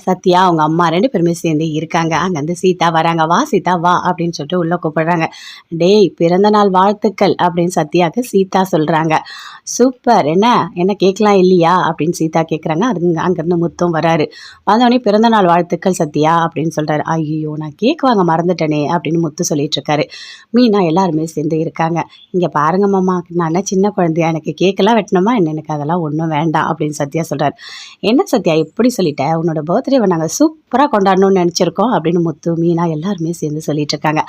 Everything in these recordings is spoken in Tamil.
சத்யா அவங்க அம்மா 2 பேருமே சேர்ந்து இருக்காங்க. அங்கருந்து சீதா வராங்க. "வா சீதா வா" அப்படின்னு சொல்லிட்டு உள்ள கூப்பிடுறாங்க. "டேய் பிறந்த நாள் வாழ்த்துக்கள்" அப்படின்னு சத்யாவுக்கு சீதா சொல்றாங்க. "சூப்பர் என்ன என்ன கேக்லாம் இல்லையா?" அப்படின்னு சீதா கேட்குறாங்க. அங்கேருந்து முத்தும் வராரு. வந்தோடனே "பிறந்த நாள் வாழ்த்துக்கள் சத்யா" அப்படின்னு சொல்றாரு. "ஐயோ நான் கேக் வாங்க மறந்துட்டேனே" அப்படின்னு முத்து சொல்லிட்டு இருக்காரு. மீனா எல்லாருமே சேர்ந்து இருக்காங்க. "இங்கே பாருங்க மாமா, நான் சின்ன குழந்தையா, எனக்கு கேக்கெல்லாம் வெட்டணுமா என்ன? எனக்கு அதெல்லாம் ஒன்றும் வேண்டாம்" அப்படின்னு சத்யா சொல்றாரு. "என்ன சத்யா இப்படி சொல்லிட்ட? உன்னோட பர்த்டேவை நாங்கள் சூப்பராக கொண்டாடணும்னு நினச்சிருக்கோம்" அப்படின்னு முத்து, மீனா எல்லாருமே சேர்ந்து சொல்லிட்டு இருக்காங்க.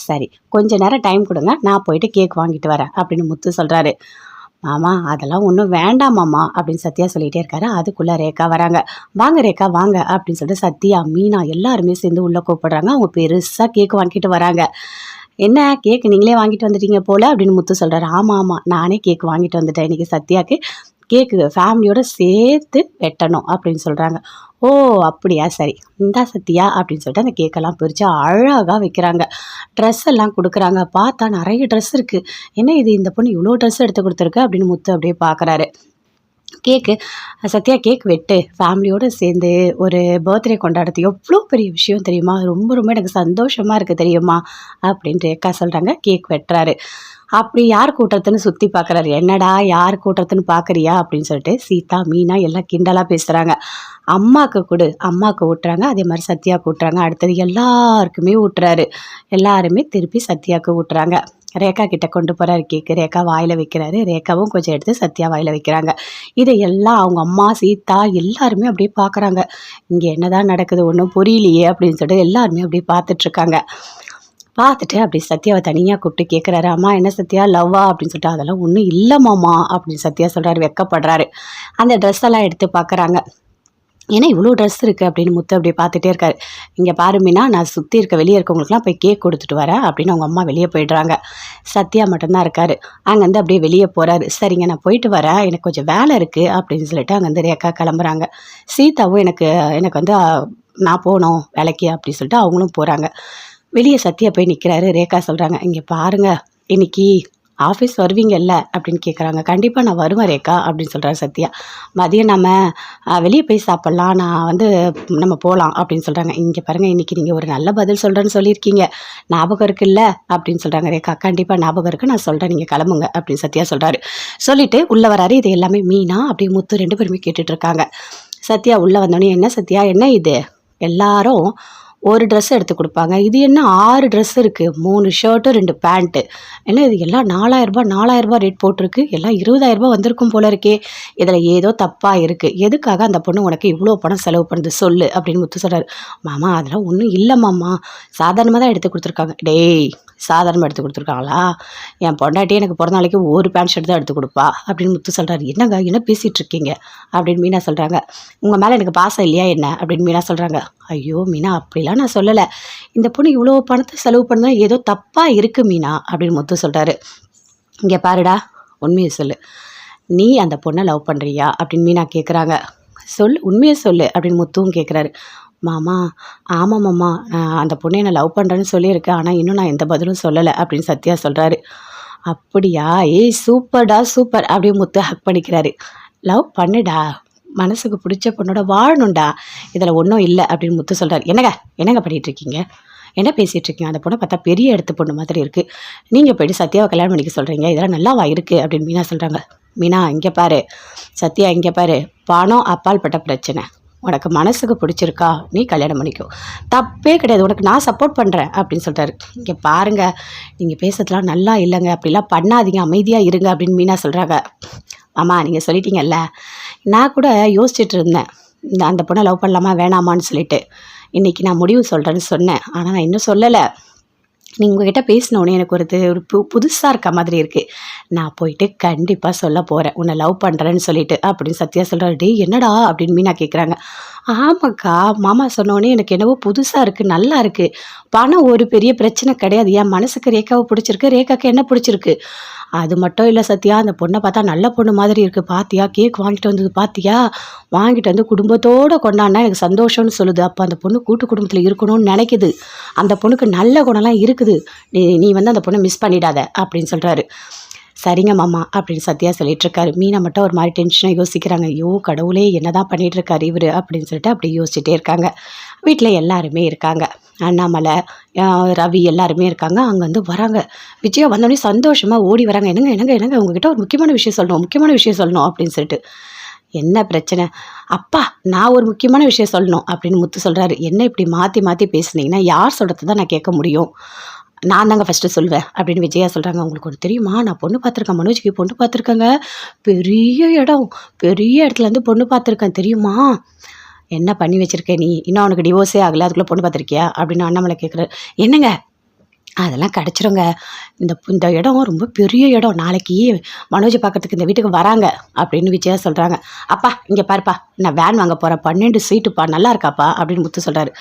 "சரி கொஞ்ச நேரம் டைம் கொடுங்க, நான் போயிட்டு கேக் வாங்கிட்டு வரேன்" அப்படின்னு முத்து சொல்கிறாரு. "மாமா அதெல்லாம் ஒன்றும் வேண்டாம் மாமா" அப்படின்னு சத்யா சொல்லிகிட்டே இருக்காரு. அதுக்குள்ளே ரேகா வராங்க. "வாங்க ரேகா வாங்க" அப்படின்னு சொல்லிட்டு சத்யா, மீனா எல்லாருமே சேர்ந்து உள்ளே கூப்பிடுறாங்க. அவங்க பெருசாக கேக் வாங்கிட்டு வராங்க. "என்ன கேக் நீங்களே வாங்கிட்டு வந்துட்டீங்க போல" அப்படின்னு முத்து சொல்கிறாரு. "ஆமாம் ஆமாம், நானே கேக் வாங்கிட்டு வந்துட்டேன். இன்றைக்கி சத்யாவுக்கு கேக்கு ஃபேமிலியோடு சேர்த்து வெட்டணும்" அப்படின்னு சொல்கிறாங்க. "ஓ அப்படியா, சரி இந்தா சத்யா" அப்படின்னு சொல்லிட்டு அந்த கேக்கெல்லாம் பிரித்து அழகாக வைக்கிறாங்க. ட்ரெஸ் எல்லாம் கொடுக்குறாங்க. பார்த்தா நிறைய ட்ரெஸ் இருக்குது. "என்ன இது, இந்த பொண்ணு இவ்வளோ ட்ரெஸ் எடுத்து கொடுத்துருக்கு" அப்படின்னு முத்து அப்படியே பார்க்குறாரு. கேக்கு "சத்யா கேக் வெட்டு, ஃபேமிலியோடு சேர்ந்து ஒரு பர்த்டே கொண்டாடுறது எவ்வளோ பெரிய விஷயம் தெரியுமா? ரொம்ப ரொம்ப எனக்கு சந்தோஷமாக இருக்குது தெரியுமா" அப்படின்ட்டு ரேகா சொல்கிறாங்க. கேக் வெட்டுறாரு. அப்படி யார் கூட்டுறதுன்னு சுற்றி பார்க்குறாரு. "என்னடா யார் கூட்டுறதுன்னு பார்க்குறியா" அப்படின்னு சொல்லிட்டு சீதா, மீனா எல்லாம் கிண்டலாக பேசுகிறாங்க. "அம்மாவுக்கு கொடு" அம்மாவுக்கு ஊட்டுறாங்க. அதே மாதிரி சத்யாவுக்கு ஊட்டுறாங்க. அடுத்தது எல்லாருக்குமே ஊட்டுறாரு. எல்லாருமே திருப்பி சத்யாவுக்கு ஊட்டுறாங்க. ரேகா கிட்ட கொண்டு போகிறாரு கேக்கு. ரேகா வாயில் வைக்கிறாரு. ரேகாவும் கொஞ்சம் எடுத்து சத்யா வாயில் வைக்கிறாங்க. இதையெல்லாம் அவங்க அம்மா, சீதா எல்லாருமே அப்படியே பார்க்குறாங்க. இங்கே என்னதான் நடக்குது, ஒன்றும் புரியலையே அப்படின்னு சொல்லிட்டு எல்லாருமே அப்படியே பார்த்துட்ருக்காங்க. பார்த்துட்டு அப்படி சத்யாவை தனியாக கூப்பிட்டு கேட்குறாரு. "அம்மா என்ன சத்யா லவ்வா?" அப்படின்னு சொல்லிட்டு. "அதெல்லாம் ஒன்றும் இல்லை மாமா" அப்படின்னு சத்யா சொல்கிறாரு. வெக்கப்படுறாரு. அந்த ட்ரெஸ் எல்லாம் எடுத்து பார்க்குறாங்க. ஏன்னா இவ்வளோ ட்ரெஸ் இருக்குது அப்படின்னு முத்து அப்படியே பார்த்துட்டே இருக்காரு. "இங்கே பாரு மீனா, நான் சுற்றி இருக்க வெளியே இருக்கவங்களுக்குலாம் போய் கேக் கொடுத்துட்டு வரேன்" அப்படின்னு அவங்க அம்மா வெளியே போயிடுறாங்க. சத்யா மட்டும்தான் இருக்காரு. அங்கேருந்து அப்படியே வெளியே போகிறாரு. "சரிங்க நான் போயிட்டு வரேன், எனக்கு கொஞ்சம் வேலை இருக்குது" அப்படின்னு சொல்லிட்டு அங்கேருந்து ரேகா கிளம்புறாங்க. சீதாவும் எனக்கு எனக்கு வந்து நான் போகணும் வேலைக்கு அப்படின்னு சொல்லிட்டு அவங்களும் போகிறாங்க. வெளியே சத்யா போய் நிற்கிறாரு. ரேகா சொல்கிறாங்க, "இங்கே பாருங்க, இன்னைக்கு ஆஃபீஸ் வருவீங்கல்ல?" அப்படின்னு கேட்குறாங்க. "கண்டிப்பாக நான் வருவேன் ரேகா" அப்படின்னு சொல்கிறாரு சத்யா. "மதியம் நம்ம வெளியே போய் சாப்பிட்லாம், நான் வந்து நம்ம போகலாம்" அப்படின்னு சொல்கிறாங்க. "இங்கே பாருங்கள், இன்றைக்கி நீங்கள் ஒரு நல்ல பதில் சொல்கிறேன்னு சொல்லியிருக்கீங்க, ஞாபகம் இருக்குல்ல" அப்படின்னு சொல்கிறாங்க ரேகா. "கண்டிப்பாக ஞாபகம் இருக்குது, நான் சொல்கிறேன், நீங்கள் கிளம்புங்க" அப்படின்னு சத்யா சொல்கிறாரு. சொல்லிவிட்டு உள்ளே வராரு. இது எல்லாமே மீனா அப்படி முத்து 2 பேருமே கேட்டுட்ருக்காங்க. சத்யா உள்ளே வந்தோடனே, "என்ன சத்யா, என்ன இது? எல்லாரும் ஒரு ட்ரெஸ் எடுத்து கொடுப்பாங்க, இது என்ன 6 ட்ரெஸ் இருக்குது, 3 ஷர்ட்டு 2 பேண்ட்டு, என்ன இது எல்லாம் 4000 ரேட் போட்டிருக்கு, எல்லாம் 20,000 வந்திருக்கும் போல இருக்கே, இதில் ஏதோ தப்பாக இருக்குது, எதுக்காக அந்த பொண்ணு உனக்கு இவ்வளோ பணம் செலவு பண்ணுது சொல்லு" அப்படின்னு முத்து சொல்கிறாரு. "மாமா அதெல்லாம் ஒன்றும் இல்லை மாமா, சாதாரணமாக தான் எடுத்து கொடுத்துருக்காங்க." "டேய் சாதாரணமாக எடுத்து கொடுத்துருக்காங்களா? என் பொண்டாட்டி எனக்கு பிறந்த நாளைக்கு ஒரு பேண்ட் ஷர்ட் தான் எடுத்து கொடுப்பா" அப்படின்னு முத்து சொல்கிறாரு. "என்னங்க என்ன பேசிகிட்டு இருக்கீங்க" அப்படின்னு மீனா சொல்கிறாங்க. "உங்கள் மேலே எனக்கு பாசம் இல்லையா என்ன?" அப்படின்னு மீனா சொல்கிறாங்க. "ஐயோ மீனா அப்படிலாம் நான் சொல்லலை, இந்த பொண்ணு இவ்வளோ பணத்தை செலவு பண்ணா ஏதோ தப்பாக இருக்குது மீனா" அப்படின்னு முத்து சொல்கிறாரு. "இங்கே பாருடா, உண்மையை சொல்லு, நீ அந்த பொண்ணை லவ் பண்ணுறியா" அப்படின்னு மீனா கேட்குறாங்க. "சொல்லு, உண்மையை சொல்லு" அப்படின்னு முத்துவும் கேட்குறாரு. "மாமா ஆமாம் மாமா, அந்த பொண்ணை என்னை லவ் பண்ணுறேன்னு சொல்லியிருக்கேன், ஆனால் இன்னும் நான் எந்த பதிலும் சொல்லலை" அப்படின்னு சத்யா சொல்கிறாரு. "அப்படியா, ஏய் சூப்பர்டா சூப்பர்" அப்படியே முத்து ஹக் பண்ணிக்கிறாரு. "லவ் பண்ணுடா, மனசுக்கு பிடிச்ச பொண்ணோட வாழணும்டா, இதில் ஒன்றும் இல்லை" அப்படின்னு முத்து சொல்கிறார். என்னங்க பண்ணிகிட்ருக்கீங்க, என்ன பேசிகிட்டு இருக்கீங்க? அந்த பொண்ணை பார்த்தா பெரிய இடத்து பொண்ணு மாதிரி இருக்குது, நீங்கள் போய்ட்டு சத்யாவை கல்யாணம் பண்ணிக்க சொல்கிறீங்க, இதெல்லாம் நல்லாவா இருக்குது அப்படின்னு மீனா சொல்கிறாங்க. "மீனா இங்கே பாரு, சத்யா இங்கே பாரு, பணம் அப்பால்பட்ட பிரச்சனை, உனக்கு மனசுக்கு பிடிச்சிருக்கா நீ கல்யாணம் பண்ணிக்கோ, தப்பே கிடையாது, உனக்கு நான் சப்போர்ட் பண்ணுறேன்" அப்படின்னு சொல்கிறாரு. "இங்கே பாருங்கள், நீங்கள் பேசுறதுலாம் நல்லா இல்லைங்க, அப்படிலாம் பண்ணாதீங்க, அமைதியாக இருங்க" அப்படின்னு மீனா சொல்கிறாங்க. "ஆமாம் நீங்கள் சொல்லிட்டீங்கல்ல, நான் கூட யோசிச்சுட்டு இருந்தேன், அந்த பொண்ணை லவ் பண்ணலாமா வேணாமான்னு சொல்லிட்டு, இன்றைக்கி நான் முடிவு சொல்கிறேன்னு சொன்னேன், ஆனால் நான் இன்னும் சொல்லலை, நீ உங்ககிட்ட பேசினோடனே எனக்கு ஒரு புதுசாக இருக்க மாதிரி இருக்குது, நான் போயிட்டு கண்டிப்பாக சொல்ல போகிறேன் உன்னை லவ் பண்ணுறேன்னு சொல்லிட்டு" அப்படின்னு சத்யா சொல்கிறாரு. "டேய் என்னடா" அப்படின்னு மீனா கேட்குறாங்க. "ஆமாக்கா, மாமா சொன்னோடனே எனக்கு என்னவோ புதுசாக இருக்குது, நல்லா இருக்குது, பணம் ஒரு பெரிய பிரச்சனை கிடையாது, என் மனசுக்கு ரேகாவை பிடிச்சிருக்கு, ரேகாவுக்கு என்ன பிடிச்சிருக்கு, அது மட்டும் இல்லை சத்யா, அந்த பொண்ணை பார்த்தா நல்ல பொண்ணு மாதிரி இருக்குது, பார்த்தியா கேக் வாங்கிட்டு வந்தது பார்த்தியா, வாங்கிட்டு வந்து குடும்பத்தோடு கொண்டாடினா எனக்கு சந்தோஷம்னு சொல்லுது, அப்போ அந்த பொண்ணு கூட்டு குடும்பத்தில் இருக்கணும்னு நினைக்குது, அந்த பொண்ணுக்கு நல்ல குணம்லாம் இருக்குது, நீ வந்து அந்த பொண்ணை மிஸ் பண்ணிடாத" அப்படின்னு சொல்கிறாரு. சரிங்க மாமா அப்படின்னு சத்யா சொல்லிட்டு இருக்காரு. மீனா மட்டும் ஒரு மாதிரி டென்ஷனாக யோசிக்கிறாங்க. ஐயோ கடவுளே என்னதான் பண்ணிட்டு இருக்காரு இவரு அப்படின்னு சொல்லிட்டு அப்படி யோசிச்சுட்டே இருக்காங்க. வீட்டில் எல்லாருமே இருக்காங்க. அண்ணாமலை, ரவி எல்லாருமே இருக்காங்க. அங்கேருந்து வராங்க. விஜயா வந்தோடனே சந்தோஷமாக ஓடி வராங்க. என்னங்க என்னங்க என்னங்க உங்ககிட்ட ஒரு முக்கியமான விஷயம் சொல்லணும் அப்படின்னு சொல்லிட்டு. என்ன பிரச்சனை? அப்பா நான் ஒரு முக்கியமான விஷயம் சொல்லணும் அப்படின்னு முத்து சொல்கிறாரு. என்ன இப்படி மாற்றி மாற்றி பேசுனீங்கன்னா யார் சொல்கிறது தான் நான் கேட்க முடியும். நான் தாங்க ஃபஸ்ட்டு சொல்வேன் அப்படின்னு விஜயா சொல்கிறாங்க. உங்களுக்கு ஒன்று தெரியுமா, நான் பொண்ணு பார்த்துருக்கேன், மனோஜ்க்கு பொண்ணு பார்த்துருக்கேங்க. பெரிய இடம், பெரிய இடத்துலேருந்து பொண்ணு பார்த்துருக்கேன் தெரியுமா. என்ன பண்ணி வச்சிருக்க நீ, இன்னும் அவனுக்கு டிவோர்ஸே ஆகலை, அதுக்குள்ளே பொண்ணு பார்த்துருக்கியா அப்படின்னு அண்ணாமலை கேட்குறாரு. என்னங்க அதெல்லாம் கிடச்சிருங்க. இந்த இடம் ரொம்ப பெரிய இடம். நாளைக்கு மனோஜை பார்க்கறதுக்கு இந்த வீட்டுக்கு வராங்க அப்படின்னு விஜயா சொல்கிறாங்க. அப்பா இங்கே பாருப்பா, நான் வேன் வாங்க போகிறேன், 12 சீட்டுப்பா, நல்லா இருக்காப்பா அப்படின்னு முத்து சொல்கிறாரு.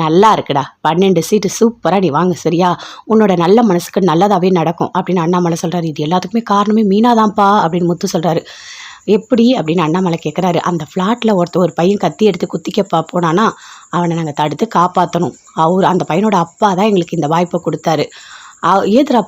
நல்லா இருக்குடா, 12 சீட்டு சூப்பராக நீ வாங்க சரியா, உன்னோட நல்ல மனசுக்கு நல்லதாகவே நடக்கும் அப்படின்னு அண்ணாமலை சொல்கிறாரு. இது எல்லாத்துக்குமே காரணமே மீனாதான்ப்பா அப்படின்னு முத்து சொல்கிறாரு. எப்படி அப்படின்னு அண்ணாமலை கேட்குறாரு. அந்த ஃப்ளாட்டில் ஒரு பையன் கத்தி எடுத்து குத்திக்க போனானா அவனை நாங்கள் தடுத்து காப்பாற்றணும். அந்த பையனோட அப்பா தான் எங்களுக்கு இந்த வாய்ப்பை கொடுத்தாரு. ஏதுரா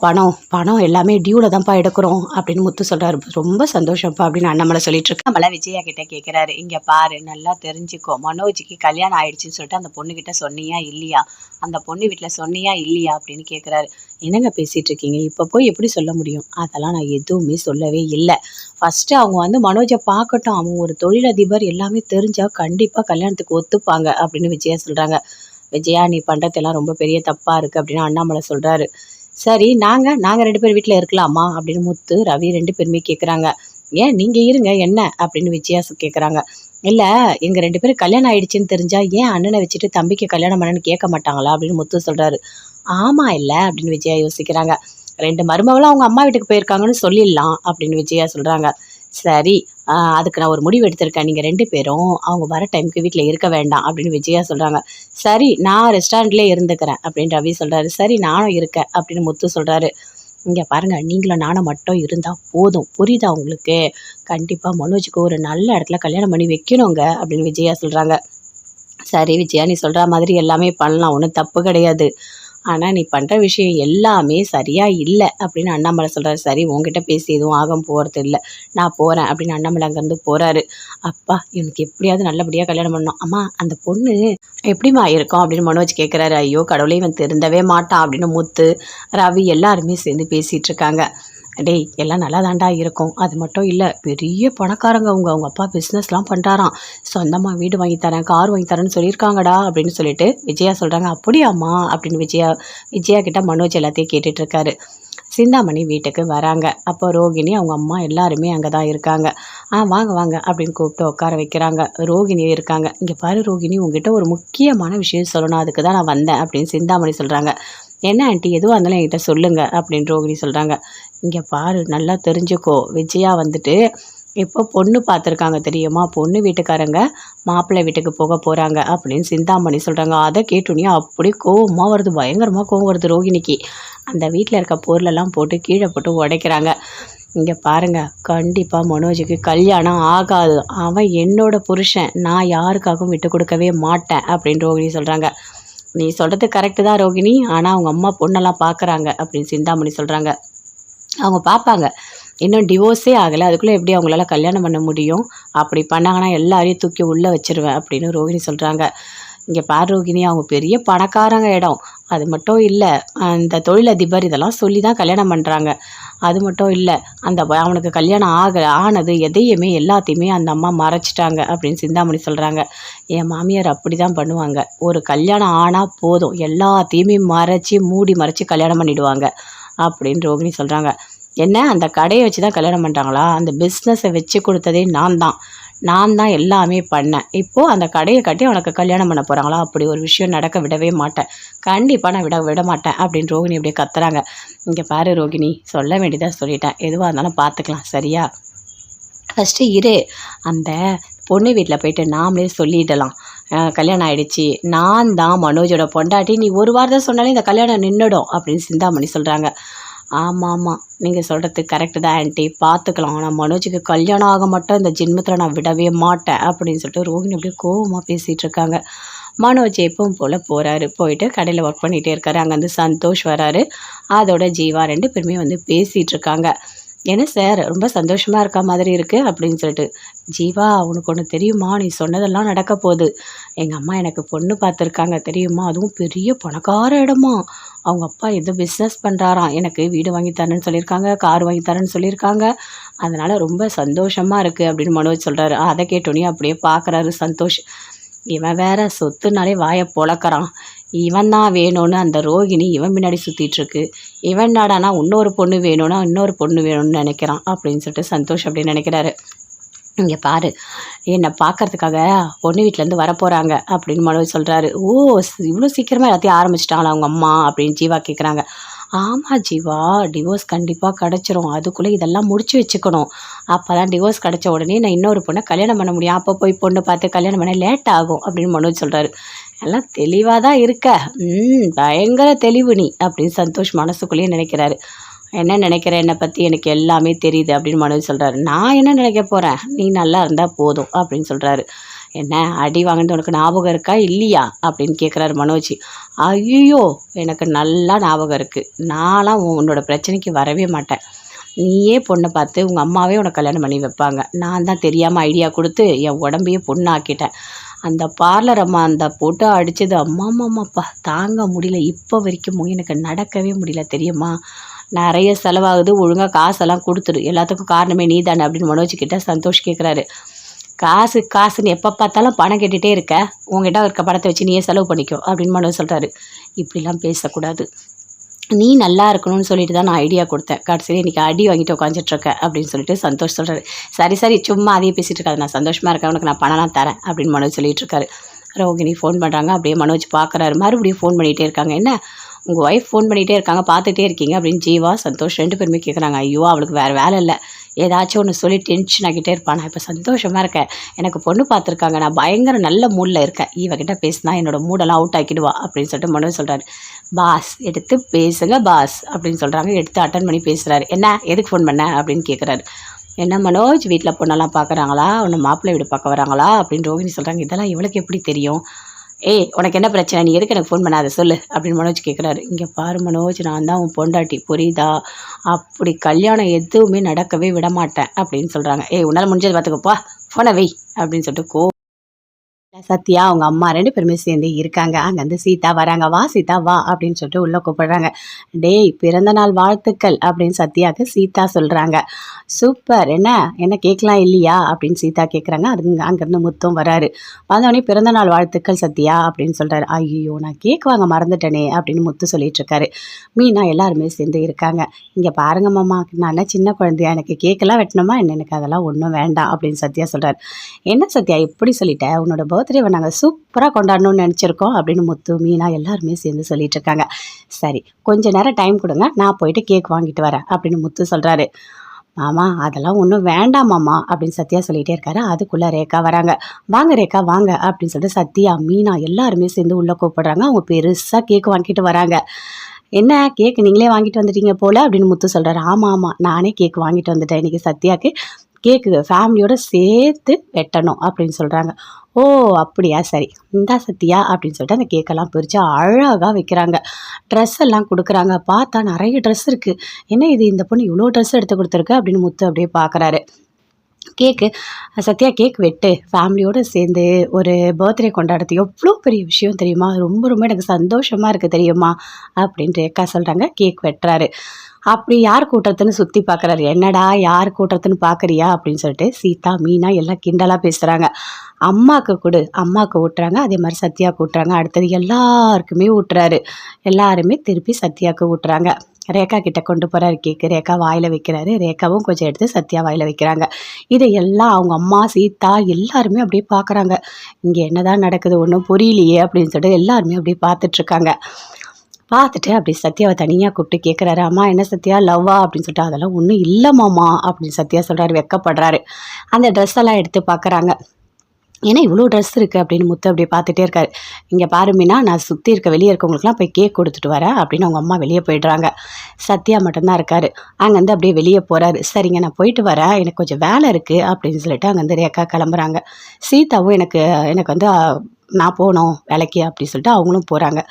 பணம் எல்லாமே டியூவில் தான்ப்பா எடுக்கிறோம் அப்படின்னு முத்து சொல்கிறாரு. ரொம்ப சந்தோஷம்ப்பா அப்படின்னு அண்ணாமலை சொல்லிட்டு இருக்கு. நம்மள விஜயா கிட்ட கேட்குறாரு. இங்கே பாரு நல்லா தெரிஞ்சுக்கோ, மனோஜுக்கு கல்யாணம் ஆயிடுச்சுன்னு சொல்லிட்டு அந்த பொண்ணுக்கிட்ட சொன்னியா இல்லையா, அந்த பொண்ணு வீட்டில் சொன்னியா இல்லையா அப்படின்னு கேட்குறாரு. என்னங்க பேசிகிட்டு இருக்கீங்க, இப்போ போய் எப்படி சொல்ல முடியும்? அதெல்லாம் நான் எதுவுமே சொல்லவே இல்லை. ஃபஸ்ட்டு அவங்க மனோஜை பார்க்கட்டும், அவங்க ஒரு தொழிலதிபர் எல்லாமே தெரிஞ்சால் கண்டிப்பாக கல்யாணத்துக்கு ஒத்துப்பாங்க அப்படின்னு விஜயா சொல்கிறாங்க. விஜயா நீ பண்ணுறதெல்லாம் ரொம்ப பெரிய தப்பாக இருக்குது அப்படின்னு அண்ணாமலை சொல்கிறாரு. சரி நாங்கள் 2 பேர் வீட்டில் இருக்கலாமா அப்படின்னு முத்து, ரவி 2 பேருமே கேட்குறாங்க. ஏன் நீங்கள் இருங்க என்ன அப்படின்னு விஜயா கேட்குறாங்க. இல்லை எங்கள் 2 பேரும் கல்யாணம் ஆயிடுச்சுன்னு தெரிஞ்சா ஏன் அண்ணனை வச்சுட்டு தம்பிக்கு கல்யாணம் பண்ணனு கேட்க மாட்டாங்களா அப்படின்னு முத்து சொல்கிறாரு. ஆமாம் இல்லை அப்படின்னு விஜயா யோசிக்கிறாங்க. 2 மருமகளும் அவங்க அம்மா வீட்டுக்கு போயிருக்காங்கன்னு சொல்லிடலாம் அப்படின்னு விஜயா சொல்கிறாங்க. சரி அதுக்கு நான் ஒரு முடிவு எடுத்திருக்கேன், நீங்கள் 2 பேரும் அவங்க வர டைமுக்கு வீட்டில் இருக்க வேண்டாம் அப்படின்னு விஜயா சொல்கிறாங்க. சரி நான் ரெஸ்டாரண்ட்லேயே இருந்துக்கிறேன் அப்படின்னு ரவி சொல்கிறாரு. சரி நானும் இருக்கேன் அப்படின்னு முத்து சொல்கிறாரு. இங்கே பாருங்கள், நீங்களும் நானும் மட்டும் இருந்தால் போதும், புரியுதா உங்களுக்கு? கண்டிப்பாக மனோஜுக்கு ஒரு நல்ல இடத்துல கல்யாணம் பண்ணி வைக்கணுங்க அப்படின்னு விஜயா சொல்கிறாங்க. சரி விஜயா நீ சொல்கிற மாதிரி எல்லாமே பண்ணலாம், ஒன்றும் தப்பு கிடையாது. ஆனால் நீ பண்ணுற விஷயம் எல்லாமே சரியாக இல்லை அப்படின்னு அண்ணாமலை சொல்கிறாரு. சரி உங்ககிட்ட பேசி எதுவும் ஆகம் போகிறது இல்லை, நான் போகிறேன் அப்படின்னு அண்ணாமலை அங்கேருந்து போகிறாரு. அப்பா இவனுக்கு எப்படியாவது நல்லபடியாக கல்யாணம் பண்ணணும். அம்மா அந்த பொண்ணு எப்படிம்மா இருக்கும் அப்படின்னு மனோஜ் கேட்குறாரு. ஐயோ கடவுளே இவன் திருந்தவே மாட்டான் அப்படின்னு முத்து, ரவி எல்லாருமே சேர்ந்து பேசிகிட்டு இருக்காங்க. டேய் எல்லாம் நல்லா தாண்டா இருக்கும், அது மட்டும் இல்லை பெரிய பணக்காரங்க அவங்க அப்பா பிஸ்னஸ்லாம் பண்ணுறாராம், சொந்தமாக வீடு வாங்கி தரேன் கார் வாங்கி தரேன்னு சொல்லியிருக்காங்கடா அப்படின்னு சொல்லிட்டு விஜயா சொல்கிறாங்க. அப்படியாம்மா அப்படின்னு விஜயா கிட்ட மனோஜ் எல்லாத்தையும் கேட்டுட்ருக்காரு. சிந்தாமணி வீட்டுக்கு வராங்க. அப்போ ரோகிணி அவங்க அம்மா எல்லாருமே அங்கே தான் இருக்காங்க. வாங்க வாங்க அப்படின்னு கூப்பிட்டு உட்கார வைக்கிறாங்க. ரோகிணி இருக்காங்க. இங்கே பாரு ரோகிணி உங்ககிட்ட ஒரு முக்கியமான விஷயம் சொல்லணும், அதுக்கு தான் நான் வந்தேன் அப்படின்னு சிந்தாமணி சொல்கிறாங்க. என்ன ஆண்டி எதுவாக இருந்தாலும் என்கிட்ட சொல்லுங்கள் அப்படின்னு ரோகிணி சொல்கிறாங்க. இங்கே பாரு நல்லா தெரிஞ்சுக்கோ, விஜயா இப்போ பொண்ணு பார்த்துருக்காங்க தெரியுமா, பொண்ணு வீட்டுக்காரங்க மாப்பிள்ளை வீட்டுக்கு போக போகிறாங்க அப்படின்னு சிந்தாமணி சொல்கிறாங்க. அதை கேட்டுனே அப்படியே கோவமாக வருது, பயங்கரமாக கோவம் வருது ரோகிணிக்கு. அந்த வீட்டில் இருக்க பொருளெல்லாம் போட்டு கீழே போட்டு உடைக்கிறாங்க. இங்கே பாருங்கள், கண்டிப்பாக மனோஜுக்கு கல்யாணம் ஆகாது, அவன் என்னோட புருஷன், நான் யாருக்காகவும் விட்டு கொடுக்கவே மாட்டேன் அப்படின்னு ரோகிணி சொல்கிறாங்க. நீ சொல்கிறது கரெக்டு தான் ரோகிணி, ஆனால் அவங்க அம்மா பொண்ணெல்லாம் பார்க்குறாங்க அப்படின்னு சிந்தாமணி சொல்கிறாங்க. அவங்க பார்ப்பாங்க, இன்னும் டிவோர்ஸே ஆகலை, அதுக்குள்ளே எப்படி அவங்களால கல்யாணம் பண்ண முடியும், அப்படி பண்ணாங்கன்னா எல்லாரையும் தூக்கி உள்ளே வச்சிருவேன் அப்படின்னு ரோகிணி சொல்கிறாங்க. இங்கே பாரு ரோகிணி அவங்க பெரிய பணக்காரங்க இடம், அது மட்டும் இல்லை அந்த தொழிலதிபர் இதெல்லாம் சொல்லி தான் கல்யாணம் பண்ணுறாங்க. அது மட்டும் இல்லை அவனுக்கு கல்யாணம் ஆனது எதையுமே எல்லாத்தையுமே அந்த அம்மா மறைச்சிட்டாங்க அப்படின்னு சிந்தாமணி சொல்கிறாங்க. என் மாமியார் அப்படி தான் பண்ணுவாங்க, ஒரு கல்யாணம் ஆனால் போதும் எல்லாத்தையுமே மூடி மறைச்சி கல்யாணம் பண்ணிவிடுவாங்க அப்படின்னு ரோகிணி சொல்கிறாங்க. என்ன அந்த கடையை வச்சு தான் கல்யாணம் பண்ணுறாங்களா? அந்த பிஸ்னஸை வச்சு கொடுத்ததே நான் தான் எல்லாமே பண்ணேன், இப்போது அந்த கடையை கட்டி அவனுக்கு கல்யாணம் பண்ண போகிறாங்களா? அப்படி ஒரு விஷயம் நடக்க விடவே மாட்டேன், கண்டிப்பாக நான் விட மாட்டேன் அப்படின்னு ரோகிணி அப்படியே கத்துறாங்க. இங்கே பாரு ரோகிணி, சொல்ல வேண்டியதாக சொல்லிட்டேன், எதுவாக இருந்தாலும் பார்த்துக்கலாம் சரியா? ஃபஸ்ட்டு அந்த பொண்ணு வீட்டில் போயிட்டு நாமளே சொல்லிடலாம், கல்யாணம் ஆகிடுச்சி, நான் தான் மனோஜோட பொண்டாட்டி, நீ ஒரு வாரத்தை சொன்னாலே இந்த கல்யாணம் நின்றுடும் அப்படின்னு சிந்தாமணி சொல்கிறாங்க. ஆமாம் நீங்கள் சொல்கிறது கரெக்டு தான் ஆண்டி, பார்த்துக்கலாம், ஆனால் மனோஜுக்கு கல்யாணம் ஆக மட்டும் இந்த ஜென்மத்தில் நான் விடவே மாட்டேன் அப்படின்னு சொல்லிட்டு ரோகிணி அப்படியே கோவமாக பேசிகிட்டு இருக்காங்க. மனோஜ் எப்பவும் போல் போகிறாரு, போயிட்டு கடையில் ஒர்க் பண்ணிகிட்டே இருக்காரு. அங்கேருந்து சந்தோஷ் வராரு, அதோட ஜீவா 2 பேருமே பேசிகிட்டு இருக்காங்க. என்ன சார் ரொம்ப சந்தோஷமா இருக்க மாதிரி இருக்கு அப்படின்னு சொல்லிட்டு, ஜீவா உனக்கு ஒன்று தெரியுமா? நீ சொன்னதெல்லாம் நடக்க போகுது. எங்கள் அம்மா எனக்கு பொண்ணு பார்த்துருக்காங்க தெரியுமா? அதுவும் பெரிய பணக்கார இடமா. அவங்க அப்பா ஏதோ பிஸ்னஸ் பண்ணுறாராம். எனக்கு வீடு வாங்கி தரேன்னு சொல்லியிருக்காங்க, கார் வாங்கி தரேன்னு சொல்லியிருக்காங்க. அதனால ரொம்ப சந்தோஷமா இருக்கு அப்படின்னு மனோஜ் சொல்றாரு. அதை கேட்டோனே அப்படியே பார்க்குறாரு சந்தோஷ். இவன் வேற சொத்துனாலே வாயை பொளக்கறான். இவன் தான் வேணும்னு அந்த ரோகிணி இவன் பின்னாடி சுத்திட்டு இருக்கு. இவன் என்னடானா இன்னொரு பொண்ணு வேணும்னா இன்னொரு பொண்ணு வேணும்னு நினைக்கிறான் அப்படின்னு சொல்லிட்டு சந்தோஷ் அப்படின்னு நினைக்கிறாரு. இங்கே பாரு, என்னை பார்க்கறதுக்காக பொண்ணு வீட்டிலேருந்து வரப்போகிறாங்க அப்படின்னு மனோஜ் சொல்கிறாரு. ஓ, இவ்வளோ சீக்கிரமாக எல்லாத்தையும் ஆரம்பிச்சிட்டாங்களா அவங்க அம்மா அப்படின்னு ஜீவா கேட்குறாங்க. ஆமாம் ஜீவா, டிவோர்ஸ் கண்டிப்பாக கிடச்சிரும். அதுக்குள்ளே இதெல்லாம் முடிச்சு வச்சுக்கணும். அப்போ தான் டிவோர்ஸ் கிடச்ச உடனே நான் இன்னொரு பொண்ணை கல்யாணம் பண்ண முடியும். அப்போ போய் பொண்ணு பார்த்து கல்யாணம் பண்ண லேட் ஆகும் அப்படின்னு மனோஜ் சொல்கிறாரு. எல்லாம் தெளிவாக தான் இருக்க. பயங்கர தெளிவு நீ அப்படின்னு சந்தோஷ் மனசுக்குள்ளேயே நினைக்கிறாரு. என்ன நினைக்கிற என்னை பற்றி எனக்கு எல்லாமே தெரியுது அப்படின்னு மனோஜ் சொல்கிறாரு. நான் என்ன நினைக்க போகிறேன், நீ நல்லா இருந்தால் போதும் அப்படின்னு சொல்கிறாரு. என்ன அடி வாங்கினது உனக்கு ஞாபகம் இருக்கா இல்லையா அப்படின்னு கேட்குறாரு மனோஜ். ஐயோ, எனக்கு நல்லா ஞாபகம் இருக்குது. நான்லாம் உன்னோட பிரச்சனைக்கு வரவே மாட்டேன். நீயே பொண்ணை பார்த்து உங்கள் அம்மாவே உனக்கு கல்யாணம் பண்ணி வைப்பாங்க. நான் தான் தெரியாமல் ஐடியா கொடுத்து என் உடம்பையே பொண்ணாக்கிட்டேன். அந்த பார்லர் அம்மா அந்த போட்டு அடித்தது அம்மாம்மாம்மாப்பா தாங்க முடியல. இப்போ வரைக்கும் எனக்கு நடக்கவே முடியல தெரியுமா? நிறைய செலவாகுது, ஒழுங்காக காசெல்லாம் கொடுத்துரு. எல்லாத்துக்கும் காரணமே நீ தானே அப்படின்னு மனோஜ் கிட்ட சந்தோஷ் கேட்குறாரு. காசு காசுன்னு எப்போ பார்த்தாலும் பணம் கேட்டுகிட்டே இருக்க. உங்ககிட்ட இருக்க பணத்தை வச்சு நீயே செலவு பண்ணிக்கோ அப்படின்னு மனோஜ் சொல்கிறாரு. இப்படிலாம் பேசக்கூடாது. நீ நல்லா இருக்கணும்னு சொல்லிட்டு தான் நான் ஐடியா கொடுத்தேன். கடைசியில் இன்றைக்கி அடி வாங்கிட்டு உட்காந்துட்ருக்கேன் அப்படின்னு சொல்லிட்டு சந்தோஷ் சொல்கிறாரு. சரி சரி, சும்மா அதையே பேசிகிட்டு இருக்காது. நான் சந்தோஷமாக இருக்கேன், உனக்கு நான் பணம்லாம் தரேன் அப்படின்னு மனோஜ் சொல்லிகிட்டு இருக்காரு. ரோகிணி ஃபோன் பண்ணுறாங்க. அப்படியே மனோஜ் பார்க்குறாரு. மறுபடியும் ஃபோன் பண்ணிகிட்டே இருக்காங்க. என்ன உங்கள் ஒய்ஃப் ஃபோன் பண்ணிகிட்டே இருக்காங்க, பார்த்துட்டே இருக்கீங்க அப்படின்னு ஜீவா சந்தோஷ் 2 பேருமே கேட்குறாங்க. ஐயோ, அவளுக்கு வேறு வேலை இல்லை, ஏதாச்சும் ஒன்று சொல்லி டென்ஷன் ஆகிட்டே இருப்பான். நான் இப்போ சந்தோஷமாக இருக்கேன், எனக்கு பொண்ணு பார்த்துருக்காங்க, நான் பயங்கர நல்ல மூடில் இருக்கேன். இவகிட்ட பேசினா என்னோடய மூடெல்லாம் அவுட் ஆக்கிடுவா அப்படின்னு சொல்லிட்டு மனோஜ் சொல்கிறாரு. பாஸ் எடுத்து பேசுங்க பாஸ் அப்படின்னு சொல்கிறாங்க. எடுத்து அட்டன் பண்ணி பேசுகிறாரு. என்ன எதுக்கு ஃபோன் பண்ண அப்படின்னு கேட்குறாரு. என்ன மனோஜ், வீட்டில் பொண்ணெல்லாம் பார்க்குறாங்களா, உன்னை மாப்பிள்ளை வீடு பார்க்க வராங்களா அப்படின்னு ரோகிணி சொல்கிறாங்க. இதெல்லாம் இவளுக்கு எப்படி தெரியும்? ஏய், உனக்கு என்ன பிரச்சனை, நீ எதுக்கு எனக்கு ஃபோன் பண்ணாத சொல்லு அப்படின்னு மனோஜ் கேட்குறாரு. இங்கே பாரு மனோஜ், நான் தான் உன் பொண்டாட்டி புரியுதா? அப்படி கல்யாணம் எதுவுமே நடக்கவே விட மாட்டேன் அப்படின்னு சொல்கிறாங்க. ஏய், உன்னால் முடிஞ்சது பார்த்துக்கப்பா, ஃபோனை வை அப்படின்னு சொல்லிட்டு சத்யா அவங்க அம்மா 2 பேருமே சேர்ந்து இருக்காங்க. அங்கேருந்து சீதா வராங்க. வா சீதா வா அப்படின்னு சொல்லிட்டு உள்ளே கூப்பிடுறாங்க. டேய் பிறந்த நாள் வாழ்த்துக்கள் அப்படின்னு சத்யாவுக்கு சீதா சொல்கிறாங்க. சூப்பர், என்ன கேட்கலாம் இல்லையா அப்படின்னு சீதா கேட்குறாங்க. அங்கேருந்து முத்தும் வராரு. வந்தோடனே பிறந்த நாள் வாழ்த்துக்கள் சத்யா அப்படின்னு சொல்கிறாரு. ஐயோ, நான் கேக் வாங்க மறந்துட்டேனே அப்படின்னு முத்து சொல்லிட்டு இருக்காரு. மீனா எல்லாருமே சேர்ந்து இருக்காங்க. இங்கே பாருங்க மாமா, நான் சின்ன குழந்தையா, எனக்கு கேக்கெல்லாம் வெட்டணுமா என்ன, எனக்கு அதெல்லாம் ஒன்றும் வேண்டாம் அப்படின்னு சத்யா சொல்கிறார். என்ன சத்யா இப்படி சொல்லிட்டேன், உன்னோட பர்த்டேவை நாங்கள் சூப்பராக கொண்டாடணும்னு நினச்சிருக்கோம் அப்படின்னு முத்து மீனா எல்லாருமே சேர்ந்து சொல்லிட்டு இருக்காங்க. சரி, கொஞ்ச நேரம் டைம் கொடுங்க, நான் போயிட்டு கேக் வாங்கிட்டு வரேன் அப்படின்னு முத்து சொல்கிறாரு. மாமா அதெல்லாம் ஒன்றும் வேண்டாம் மாமா அப்படின்னு சத்யா சொல்லிகிட்டே இருக்காரு. அதுக்குள்ளே ரேகா வராங்க. வாங்க ரேகா வாங்க அப்படின்னு சொல்லிட்டு சத்யா மீனா எல்லாருமே சேர்ந்து உள்ளே கூப்பிடுறாங்க. அவங்க பெருசாக கேக் வாங்கிட்டு வராங்க. என்ன கேக் நீங்களே வாங்கிட்டு வந்துட்டீங்க போல் அப்படின்னு முத்து சொல்கிறாரு. ஆமாம், நானே கேக் வாங்கிட்டு வந்துட்டேன். இன்றைக்கி சத்யாவுக்கு கேக்கு ஃபேமிலியோடு சேர்த்து வெட்டணும் அப்படின்னு சொல்கிறாங்க. ஓ அப்படியா, சரி இந்தா சத்யா அப்படின்னு சொல்லிட்டு அந்த கேக்கெல்லாம் பிரித்து அழகாக வைக்கிறாங்க. ட்ரெஸ் எல்லாம் கொடுக்குறாங்க. பார்த்தா நிறைய ட்ரெஸ் இருக்குது. என்ன இது, இந்த பொண்ணு இவ்வளோ ட்ரெஸ் எடுத்து கொடுத்துருக்கு அப்படின்னு முத்து அப்படியே பார்க்குறாரு. கேக்கு சத்யா கேக் வெட்டு, ஃபேமிலியோடு சேர்ந்து ஒரு பர்த்டே கொண்டாடுறது எவ்வளோ பெரிய விஷயம் தெரியுமா, ரொம்ப ரொம்ப எனக்கு சந்தோஷமாக இருக்குது தெரியுமா அப்படின்னு ரேகா சொல்கிறாங்க. கேக் வெட்டுறாரு. அப்படி யார் கூட்டுறதுன்னு சுற்றி பார்க்குறாரு. என்னடா யார் கூட்டுறதுன்னு பார்க்குறியா அப்படின்னு சொல்லிட்டு சீதா மீனா எல்லாம் கிண்டலாக பேசுகிறாங்க. அம்மாவுக்கு கொடு, அம்மாவுக்கு ஊட்டுறாங்க. அதே மாதிரி சத்யாவுக்கு ஊட்டுறாங்க. அடுத்தது எல்லாருக்குமே ஊட்டுறாரு. எல்லாருமே திருப்பி சத்யாவுக்கு ஊட்டுறாங்க. ரேகா கிட்ட கொண்டு போகிறாரு கேக்கு. ரேகா வாயில் வைக்கிறாரு. ரேகாவும் கொஞ்சம் எடுத்து சத்யா வாயில் வைக்கிறாங்க. இதையெல்லாம் அவங்க அம்மா சீதா எல்லாருமே அப்படியே பார்க்குறாங்க. இங்கே என்னதான் நடக்குது ஒன்றும் புரியலையே அப்படின்னு சொல்லிட்டு எல்லாருமே அப்படியே பார்த்துட்ருக்காங்க. பார்த்துட்டு அப்படி சத்யாவை தனியாக கூப்பிட்டு கேட்குறாரு. அம்மா என்ன சத்யா லவ்வா அப்படின்னு சொல்லிட்டு, அதெல்லாம் ஒன்றும் இல்லைம்மாம்மா அப்படின்னு சத்யா சொல்கிறாரு. வெக்கப்படுறாரு. அந்த ட்ரெஸ் எல்லாம் எடுத்து பார்க்குறாங்க. ஏன்னா இவ்வளோ ட்ரெஸ் இருக்குது அப்படின்னு முத்து அப்படியே பார்த்துட்டே இருக்காரு. இங்கே பாரு மீனா, நான் சுற்றி இருக்க வெளியே இருக்கவங்களுக்குலாம் போய் கேக் கொடுத்துட்டு வரேன் அப்படின்னு அவங்க அம்மா வெளியே போயிடுறாங்க. சத்யா மட்டும்தான் இருக்கார். அங்கேருந்து அப்படியே வெளியே போகிறாரு. சரிங்க நான் போயிட்டு வரேன், எனக்கு கொஞ்சம் வேலை இருக்குது அப்படின்னு சொல்லிட்டு அங்கேருந்து ரேக்கா கிளம்புறாங்க. சீதாவும் எனக்கு வந்து நான் போகணும் வேலைக்கு அப்படின்னு சொல்லிட்டு அவங்களும் போகிறாங்க.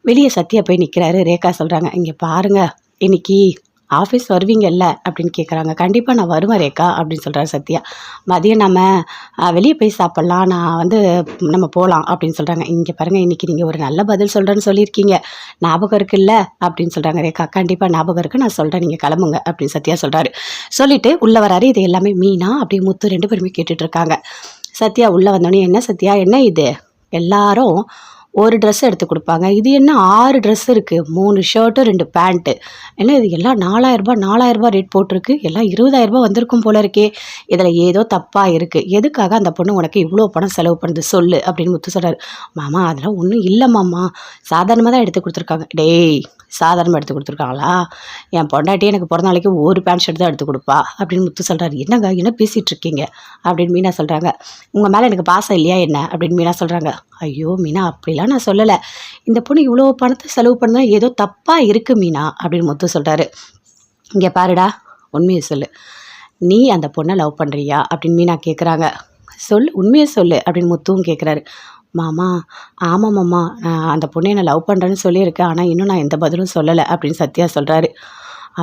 வெளியே சத்யா போய் நிற்கிறாரு. ரேகா சொல்கிறாங்க, இங்கே பாருங்கள் இன்னைக்கு ஆஃபீஸ் வருவீங்கல்ல அப்படின்னு கேட்குறாங்க. கண்டிப்பாக நான் வருவேன் ரேக்கா அப்படின்னு சொல்கிறாரு சத்யா. மதியம் நம்ம வெளியே போய் சாப்பிட்லாம், நான் வந்து நம்ம போகலாம் அப்படின்னு சொல்கிறாங்க. இங்கே பாருங்கள், இன்றைக்கி நீங்கள் ஒரு நல்ல பதில் சொல்கிறேன்னு சொல்லியிருக்கீங்க, ஞாபகம் இருக்குல்ல அப்படின்னு சொல்கிறாங்க ரேக்கா. கண்டிப்பாக ஞாபகம் இருக்குது, நான் சொல்கிறேன், நீங்கள் கிளம்புங்க அப்படின்னு சத்யா சொல்கிறாரு. சொல்லிவிட்டு உள்ளே வராரு. இது எல்லாமே மீனா அப்படி முத்து 2 பேருமே கேட்டுட்ருக்காங்க. சத்யா உள்ளே வந்தோடனே, என்ன சத்யா, என்ன இது, எல்லாரும் ஒரு ட்ரெஸ் எடுத்து கொடுப்பாங்க, இது என்ன 6 ட்ரெஸ் இருக்குது, 3 ஷர்ட்டு 2 பேண்ட்டு, என்ன இது எல்லாம் 4000 ரேட் போட்டிருக்கு, எல்லாம் 20,000 வந்திருக்கும் போல இருக்கே, இதில் ஏதோ தப்பாக இருக்குது, எதுக்காக அந்த பொண்ணு உனக்கு இவ்வளோ பணம் செலவு பண்ணுது சொல்லு அப்படின்னு முத்து சொல்கிறாரு. மாமா அதெல்லாம் ஒன்றும் இல்லை மாமா, சாதாரணமாக தான் எடுத்து கொடுத்துருக்காங்க. டேய், சாதாரணமாக எடுத்து கொடுத்துருக்காங்களா? என் பொண்டாட்டி எனக்கு பிறந்த நாளைக்கு ஒரு பேண்ட் ஷர்ட் தான் எடுத்து கொடுப்பா அப்படின்னு முத்து சொல்கிறாரு. என்னங்க என்ன பேசிகிட்டு இருக்கீங்க அப்படின்னு மீனா சொல்கிறாங்க. உங்கள் மேலே எனக்கு பாசம் இல்லையா என்ன அப்படின்னு மீனா சொல்கிறாங்க. ஐயோ மீனா, அப்படிலாம் நான் சொல்லலை, இந்த பொண்ணு இவ்வளோ பணத்தை செலவு பண்ணா ஏதோ தப்பாக இருக்குது மீனா அப்படின்னு முத்து சொல்கிறாரு. இங்கே பாருடா, உண்மையை சொல்லு, நீ அந்த பொண்ணை லவ் பண்ணுறியா அப்படின்னு மீனா கேட்குறாங்க. சொல்லு, உண்மையை சொல்லு அப்படின்னு முத்துவும் கேட்குறாரு. மாமா ஆமாம் மாமா, நான் அந்த பொண்ணை என்னை லவ் பண்ணுறேன்னு சொல்லியிருக்கேன், ஆனால் இன்னும் நான் எந்த பதிலும் சொல்லலை அப்படின்னு சத்யா சொல்கிறாரு.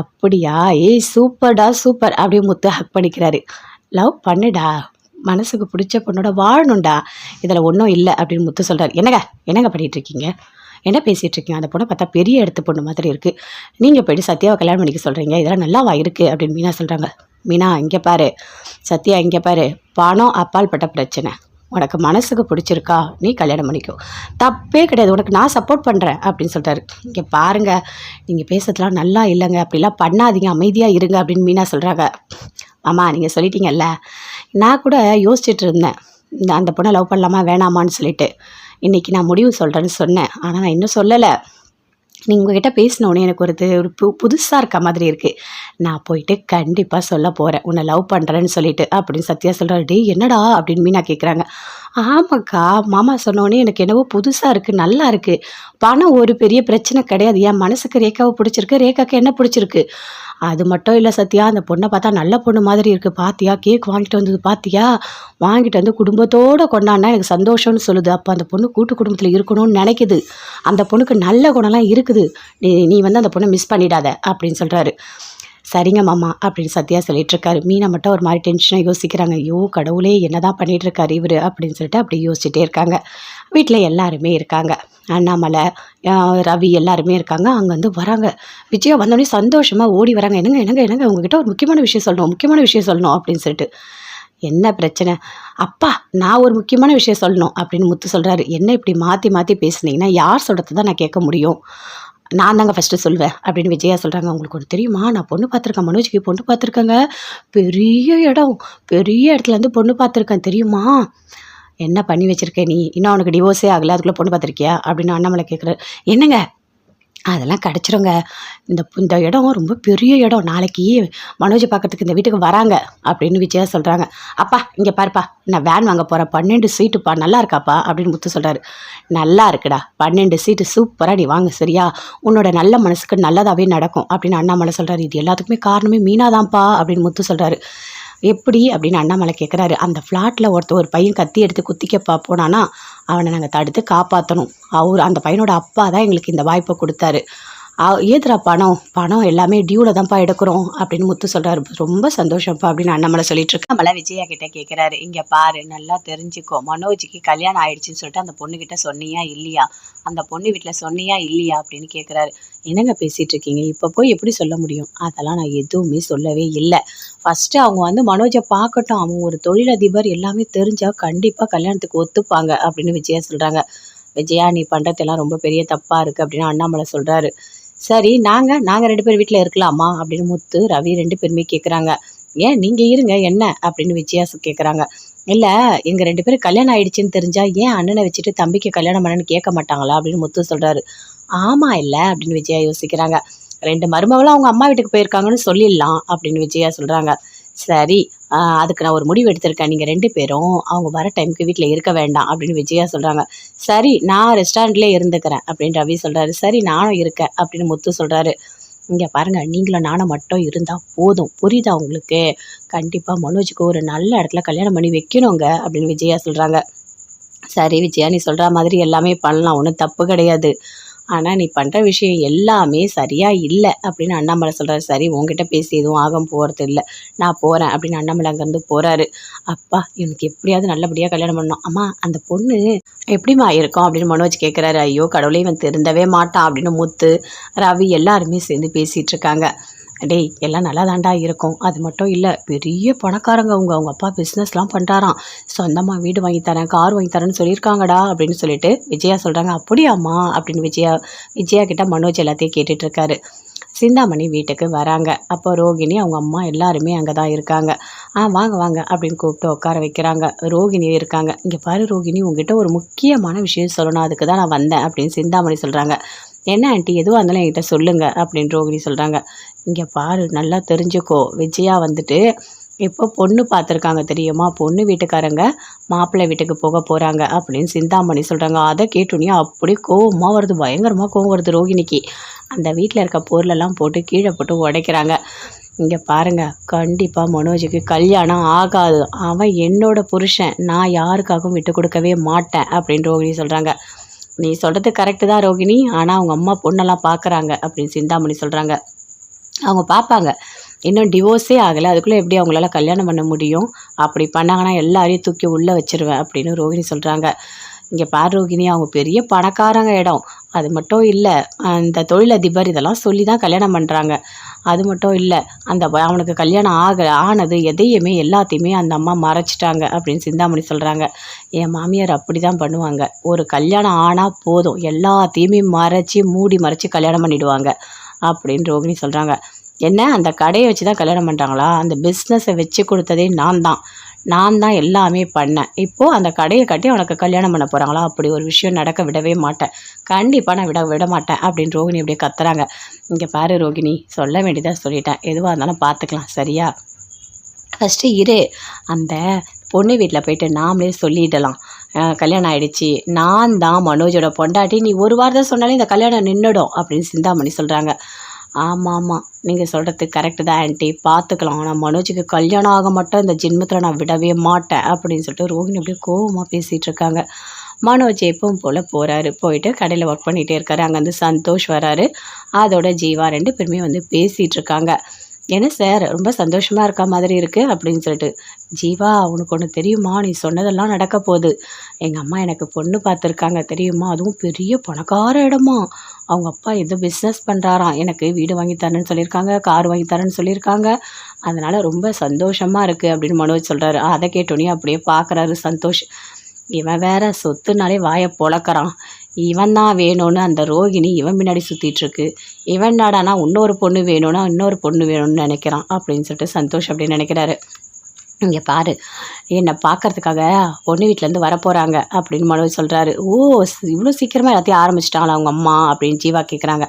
அப்படியா, ஏய் சூப்பர்டா சூப்பர் அப்படியே முத்து ஹக் பண்ணிக்கிறாரு. லவ் பண்ணுடா, மனசுக்கு பிடிச்ச பொண்ணோட வாழணும்டா, இதில் ஒன்றும் இல்லை அப்படின்னு முத்து சொல்கிறாரு. என்னங்க பண்ணிகிட்டு இருக்கீங்க, என்ன பேசிகிட்டு இருக்கீங்க, அந்த பொண்ணை பார்த்தா பெரிய எடுத்து பொண்ணு மாதிரி இருக்குது, நீங்கள் போய்ட்டு சத்யாவை கல்யாணம் பண்ணிக்க சொல்கிறீங்க, இதெல்லாம் நல்லாவா இருக்குது அப்படின்னு மீனா சொல்கிறாங்க. மீனா இங்கே பாரு, சத்யா இங்கே பாரு, பணம் அப்பால் பட்ட பிரச்சனை, உனக்கு மனசுக்கு பிடிச்சிருக்கா நீ கல்யாணம் பண்ணிக்கோ, தப்பே கிடையாது, உனக்கு நான் சப்போர்ட் பண்ணுறேன் அப்படின்னு சொல்லிட்டாரு. இங்கே பாருங்கள், நீங்கள் பேசுறதுலாம் நல்லா இல்லைங்க, அப்படிலாம் பண்ணாதீங்க, அமைதியாக இருங்க அப்படின்னு மீனா சொல்கிறாங்க. ஆமாம், நீங்கள் சொல்லிட்டீங்கல்ல, நான் கூட யோசிச்சுட்டு இருந்தேன் அந்த பொண்ணை லவ் பண்ணலாமா வேணாமான்னு சொல்லிட்டு, இன்றைக்கி நான் முடிவு சொல்கிறேன்னு சொன்னேன், ஆனால் நான் இன்னும் சொல்லலை, நீங்கள் உங்ககிட்ட பேசினோடனே எனக்கு ஒரு புதுசாக இருக்க மாதிரி இருக்குது, நான் போயிட்டு கண்டிப்பாக சொல்ல போகிறேன் உன்னை லவ் பண்ணுறேன்னு சொல்லிட்டு அப்படின்னு சத்யா சொல்கிறாரு. டேய் என்னடா அப்படின்னு மீனா கேட்குறாங்க. ஆமாக்கா, மாமா சொன்னோடனே எனக்கு என்னவோ புதுசாக இருக்குது, நல்லா இருக்குது, பணம் ஒரு பெரிய பிரச்சனை கிடையாது, என் மனசுக்கு ரேகாவை பிடிச்சிருக்கு, ரேகாவுக்கு என்ன பிடிச்சிருக்கு, அது மட்டும் இல்லை சத்யா, அந்த பொண்ணை பார்த்தா நல்ல பொண்ணு மாதிரி இருக்குது, பார்த்தியா, கேக் வாங்கிட்டு வந்தது பார்த்தியா, வாங்கிட்டு வந்து குடும்பத்தோடு கொண்டாடினா எனக்கு சந்தோஷம்னு சொல்லுது, அப்போ அந்த பொண்ணு கூட்டு குடும்பத்தில் இருக்கணும்னு நினைக்குது, அந்த பொண்ணுக்கு நல்ல குணம்லாம் இருக்குது, நீ வந்து அந்த பொண்ணை மிஸ் பண்ணிடாத அப்படின்னு சொல்கிறாரு. சரிங்க மாமா அப்படின்னு சத்யா சொல்லிகிட்ருக்காரு. மீனா மட்டும் ஒரு மாதிரி டென்ஷனாக யோசிக்கிறாங்க. ஐயோ கடவுளே, என்ன தான் பண்ணிகிட்ருக்காரு இவர் அப்படின்னு சொல்லிட்டு அப்படி யோசிச்சுட்டே இருக்காங்க. வீட்டில் எல்லாருமே இருக்காங்க, அண்ணாமலை, ரவி எல்லாருமே இருக்காங்க. அங்கேருந்து வராங்க. விஜயா வந்தோடனே சந்தோஷமாக ஓடி வராங்க. என்னங்க உங்ககிட்ட ஒரு முக்கியமான விஷயம் சொல்லணும் அப்படின்னு சொல்லிட்டு. என்ன பிரச்சனை? அப்பா, நான் ஒரு முக்கியமான விஷயம் சொல்லணும் அப்படின்னு முத்து சொல்கிறாரு. என்ன இப்படி மாற்றி மாற்றி பேசுனீங்கன்னா யார் சொல்கிறது தான் நான் கேட்க முடியும், நான் தாங்க ஃபஸ்ட்டு சொல்வேன் அப்படின்னு விஜயா சொல்கிறாங்க. உங்களுக்கு ஒன்று தெரியுமா, நான் பொண்ணு பார்த்துருக்கேன், மனோஜ்க்கு பொண்ணு பார்த்துருக்கேங்க, பெரிய இடத்துலேருந்து பொண்ணு பார்த்துருக்கேன் தெரியுமா, என்ன பண்ணி வச்சுருக்கேன் நீ, இன்னும் அவனுக்கு டிவோர்ஸே ஆகலை, அதுக்குள்ளே பொண்ணு பார்த்துருக்கியா அப்படின்னு அண்ணாமலை கேட்குறாரு. என்னங்க அதெல்லாம் கிடச்சிருங்க, இந்த இடம் ரொம்ப பெரிய இடம், நாளைக்கு மனோஜை பார்க்கறதுக்கு இந்த வீட்டுக்கு வராங்க அப்படின்னு விஜயா சொல்கிறாங்க. அப்பா இங்கே பாருப்பா, நான் வேன் வாங்க போகிறேன், 12 சீட்டுப்பா, நல்லா இருக்காப்பா அப்படின்னு முத்து சொல்கிறாரு. நல்லா இருக்குடா, 12 சீட்டு சூப்பராக, நீ வாங்க சரியா, உன்னோட நல்ல மனசுக்கு நல்லதாகவே நடக்கும் அப்படின்னு அண்ணாமலை சொல்கிறாரு. இது எல்லாத்துக்குமே காரணமே மீனாதான்ப்பா அப்படின்னு முத்து சொல்கிறாரு. எப்படி அப்படின்னு அண்ணாமலை கேட்குறாரு. அந்த ஃப்ளாட்டில் ஒரு பையன் கத்தி எடுத்து குத்திக்கப்பா போனானா, அவனை நாங்கள் தடுத்து காப்பாற்றணும், அந்த பையனோட அப்பா தான் எங்களுக்கு இந்த வாய்ப்பை கொடுத்தாரு, ஏதுரா பணம் எல்லாமே டியூவில் தான்ப்பா எடுக்கிறோம் அப்படின்னு முத்து சொல்கிறாரு. ரொம்ப சந்தோஷம்ப்பா அப்படின்னு அண்ணாமலை சொல்லிட்டு இருக்கு. நம்மள விஜயா கிட்ட கேட்குறாரு. இங்கே பாரு, நல்லா தெரிஞ்சுக்கோ, மனோஜுக்கு கல்யாணம் ஆயிடுச்சுன்னு சொல்லிட்டு அந்த பொண்ணுக்கிட்ட சொன்னியா இல்லையா, அந்த பொண்ணு வீட்டில் சொன்னியா இல்லையா அப்படின்னு கேட்குறாரு. என்னங்க பேசிகிட்டு இருக்கீங்க, இப்போ போய் எப்படி சொல்ல முடியும், அதெல்லாம் நான் எதுவுமே சொல்லவே இல்லை, ஃபஸ்ட்டு அவங்க வந்து மனோஜை பார்க்கட்டும், அவங்க ஒரு தொழிலதிபர், எல்லாமே தெரிஞ்சால் கண்டிப்பாக கல்யாணத்துக்கு ஒத்துப்பாங்க அப்படின்னு விஜயா சொல்கிறாங்க. விஜயா, நீ பண்ணுறதெல்லாம் ரொம்ப பெரிய தப்பாக இருக்குது அப்படின்னு அண்ணாமலை சொல்கிறாரு. சரி, நாங்கள் 2 பேர் வீட்டில் இருக்கலாமா அப்படின்னு முத்து, ரவி 2 பேருமே கேட்குறாங்க. ஏன் நீங்கள் இருங்க என்ன அப்படின்னு விஜயா கேட்குறாங்க. இல்லை, எங்கள் 2 பேரும் கல்யாணம் ஆயிடுச்சுன்னு தெரிஞ்சால் ஏன் அண்ணனை வச்சுட்டு தம்பிக்கு கல்யாணம் பண்ணணுன்னு கேட்க மாட்டாங்களா அப்படின்னு முத்து சொல்கிறாரு. ஆமாம் இல்லை அப்படின்னு விஜயா யோசிக்கிறாங்க. 2 மருமகளும் அவங்க அம்மா வீட்டுக்கு போயிருக்காங்கன்னு சொல்லிடலாம் அப்படின்னு விஜயா சொல்கிறாங்க. சரி, அதுக்கு நான் ஒரு முடிவு எடுத்திருக்கேன், நீங்கள் 2 பேரும் அவங்க வர டைமுக்கு வீட்டில் இருக்க வேண்டாம் அப்படின்னு விஜயா சொல்கிறாங்க. சரி, நான் ரெஸ்டாரண்ட்லேயே இருந்துக்கிறேன் அப்படின்னு ரவி சொல்கிறாரு. சரி, நானும் இருக்கேன் அப்படின்னு முத்து சொல்கிறாரு. இங்கே பாருங்கள், நீங்களும் நானும் மட்டும் இருந்தால் போதும், புரியுதா உங்களுக்கு, கண்டிப்பாக மனோஜுக்கு ஒரு நல்ல இடத்துல கல்யாணம் பண்ணி வைக்கணுங்க அப்படின்னு விஜயா சொல்கிறாங்க. சரி விஜயா, நீ சொல்கிற மாதிரி எல்லாமே பண்ணலாம், ஒன்றும் தப்பு கிடையாது, ஆனால் நீ பண்ணுற விஷயம் எல்லாமே சரியாக இல்லை அப்படின்னு அண்ணாமலை சொல்கிறாரு. சரி உங்ககிட்ட பேசி எதுவும் ஆக போகிறது இல்லை, நான் போகிறேன் அப்படின்னு அண்ணாமலை அங்கேருந்து போகிறாரு. அப்பா எனக்கு எப்படியாவது நல்லபடியாக கல்யாணம் பண்ணணும். அம்மா அந்த பொண்ணு எப்படிம்மா இருக்கும் அப்படின்னு மனோஜ் கேட்குறாரு. ஐயோ கடவுளே இவன் திருந்தவே மாட்டான் அப்படின்னு முத்து ரவி எல்லாருமே சேர்ந்து பேசிகிட்டு இருக்காங்க. டேய் எல்லாம் நல்லா தாண்டா இருக்கும், அது மட்டும் இல்லை பெரிய பணக்காரங்க அவங்க அப்பா பிஸ்னஸ்லாம் பண்ணுறாராம், சொந்தமாக வீடு வாங்கி தரேன் கார் வாங்கி தரேன்னு சொல்லியிருக்காங்கடா அப்படின்னு சொல்லிட்டு விஜயா சொல்கிறாங்க. அப்படியாம்மா அப்படின்னு விஜயா கிட்ட மனோஜ் எல்லாத்தையும் கேட்டுட்ருக்காரு. சிந்தாமணி வீட்டுக்கு வராங்க. அப்போ ரோகிணி அவங்க அம்மா எல்லாருமே அங்கே தான் இருக்காங்க. வாங்க வாங்க அப்படின்னு கூப்பிட்டு உட்கார வைக்கிறாங்க. ரோகிணி இருக்காங்க. இங்கே பாரு ரோகிணி, உங்ககிட்ட ஒரு முக்கியமான விஷயம் சொல்லணும், அதுக்கு தான் நான் வந்தேன் அப்படின்னு சிந்தாமணி சொல்கிறாங்க. என்ன ஆண்டி எதுவாக இருந்தாலும் என்கிட்ட சொல்லுங்கள் அப்படின்னு ரோகிணி சொல்கிறாங்க. இங்கே பாரு நல்லா தெரிஞ்சுக்கோ, விஜயா வந்துட்டு இப்போ பொண்ணு பார்த்துருக்காங்க தெரியுமா, பொண்ணு வீட்டுக்காரங்க மாப்பிள்ளை வீட்டுக்கு போக போகிறாங்க அப்படின்னு சிந்தாமணி சொல்கிறாங்க. அதை கேட்டோன்னே அப்படியே கோவமாக வருது, பயங்கரமாக கோவம் வருது ரோகிணிக்கு. அந்த வீட்டில் இருக்க பொருளெல்லாம் போட்டு கீழே போட்டு உடைக்கிறாங்க. இங்கே பாருங்கள், கண்டிப்பாக மனோஜுக்கு கல்யாணம் ஆகாது, அவன் என்னோட புருஷன், நான் யாருக்காகவும் விட்டு கொடுக்கவே மாட்டேன் அப்படின்னு ரோகிணி சொல்கிறாங்க. நீ சொல்கிறது கரெக்டு தான் ரோகிணி, ஆனால் அவங்க அம்மா பொண்ணெல்லாம் பார்க்குறாங்க அப்படின்னு சிந்தாமணி சொல்கிறாங்க. அவங்க பார்ப்பாங்க, இன்னும் டிவோர்ஸே ஆகலை, அதுக்குள்ளே எப்படி அவங்களால கல்யாணம் பண்ண முடியும், அப்படி பண்ணாங்கன்னா எல்லாரையும் தூக்கி உள்ளே வச்சிருவேன் அப்படின்னு ரோகிணி சொல்கிறாங்க. இங்கே பார் ரோகிணி, அவங்க பெரிய பணக்காரங்க இடம், அது மட்டும் இல்லை அந்த தொழிலதிபர் இதெல்லாம் சொல்லி தான் கல்யாணம் பண்ணுறாங்க. அது மட்டும் இல்லை அவனுக்கு கல்யாணம் ஆனது எதையுமே எல்லாத்தையுமே அந்த அம்மா மறைச்சிட்டாங்க அப்படின்னு சிந்தாமணி சொல்கிறாங்க. என் மாமியார் அப்படி தான் பண்ணுவாங்க, ஒரு கல்யாணம் ஆனால் போதும் எல்லாத்தையுமே மறைச்சி கல்யாணம் பண்ணிடுவாங்க அப்படின்னு ரோகிணி சொல்கிறாங்க. என்ன அந்த கடையை வச்சு தான் கல்யாணம் பண்ணுறாங்களா, அந்த பிஸ்னஸை வச்சு கொடுத்ததே நான் தான் எல்லாமே பண்ணேன், இப்போது அந்த கடையை கட்டி அவனுக்கு கல்யாணம் பண்ண போகிறாங்களா, அப்படி ஒரு விஷயம் நடக்க விடவே மாட்டேன், கண்டிப்பாக நான் விட மாட்டேன் அப்படின்னு ரோகிணி அப்படியே கத்துறாங்க. இங்கே பாரு ரோகிணி, சொல்ல வேண்டியதாக சொல்லிட்டேன், எதுவாக இருந்தாலும் பார்த்துக்கலாம் சரியா, ஃபஸ்ட்டு இரு, அந்த பொண்ணு வீட்டில் போயிட்டு நாமளே சொல்லிடலாம் கல்யாணம் ஆகிடுச்சி, நான் தான் மனோஜோட பொண்டாட்டி, நீ ஒரு வாரத்தை சொன்னாலே இந்த கல்யாணம் நின்றுடும் அப்படின்னு சிந்தாமணி சொல்கிறாங்க. ஆமாம் நீங்கள் சொல்கிறது கரெக்டு தான் ஆண்டி, பார்த்துக்கலாம், ஆனால் மனோஜுக்கு கல்யாணம் ஆக மட்டும் இந்த ஜென்மத்தில் நான் விடவே மாட்டேன் அப்படின்னு சொல்லிட்டு ரோகிணி அப்படியே கோவமாக பேசிகிட்டு இருக்காங்க. மனோஜ் எப்பவும் போல் போகிறாரு, போயிட்டு கடையில் ஒர்க் பண்ணிகிட்டே இருக்காரு. அங்கேருந்து சந்தோஷ் வராரு, அதோட ஜீவா 2 பேருமே வந்து பேசிகிட்டு இருக்காங்க. என்ன சார் ரொம்ப சந்தோஷமாக இருக்க மாதிரி இருக்குது அப்படின்னு சொல்லிட்டு. ஜீவா உனக்கு ஒன்று தெரியுமா, நீ சொன்னதெல்லாம் நடக்க போகுது, எங்கள் அம்மா எனக்கு பொண்ணு பார்த்துருக்காங்க தெரியுமா, அதுவும் பெரிய பணக்கார இடமா, அவங்க அப்பா ஏதோ பிஸ்னஸ் பண்ணுறாராம், எனக்கு வீடு வாங்கி தரேன்னு சொல்லியிருக்காங்க, கார் வாங்கி தரேன்னு சொல்லியிருக்காங்க, அதனால் ரொம்ப சந்தோஷமாக இருக்குது அப்படின்னு மனோஜ் சொல்கிறாரு. அதை கேட்டோன்னே அப்படியே பார்க்குறாரு சந்தோஷ். இவன் வேற சொத்துனாலே வாயை பொழக்கிறான், இவன் தான் வேணும்னு அந்த ரோகிணி இவன் பின்னாடி சுற்றிட்டுருக்கு, இவன் நாடானா இன்னொரு பொண்ணு வேணும்னு நினைக்கிறான் அப்படின்னு சொல்லிட்டு சந்தோஷ் அப்படின்னு நினைக்கிறாரு. இங்கே பாரு, என்னை பார்க்கறதுக்காக பொண்ணு வீட்டிலேருந்து வரப்போகிறாங்க அப்படின்னு மனோஜ் சொல்கிறாரு. ஓ இவ்வளோ சீக்கிரமாக எல்லாத்தையும் ஆரம்பிச்சிட்டாங்களா அவங்க அம்மா அப்படின்னு ஜீவா கேட்குறாங்க.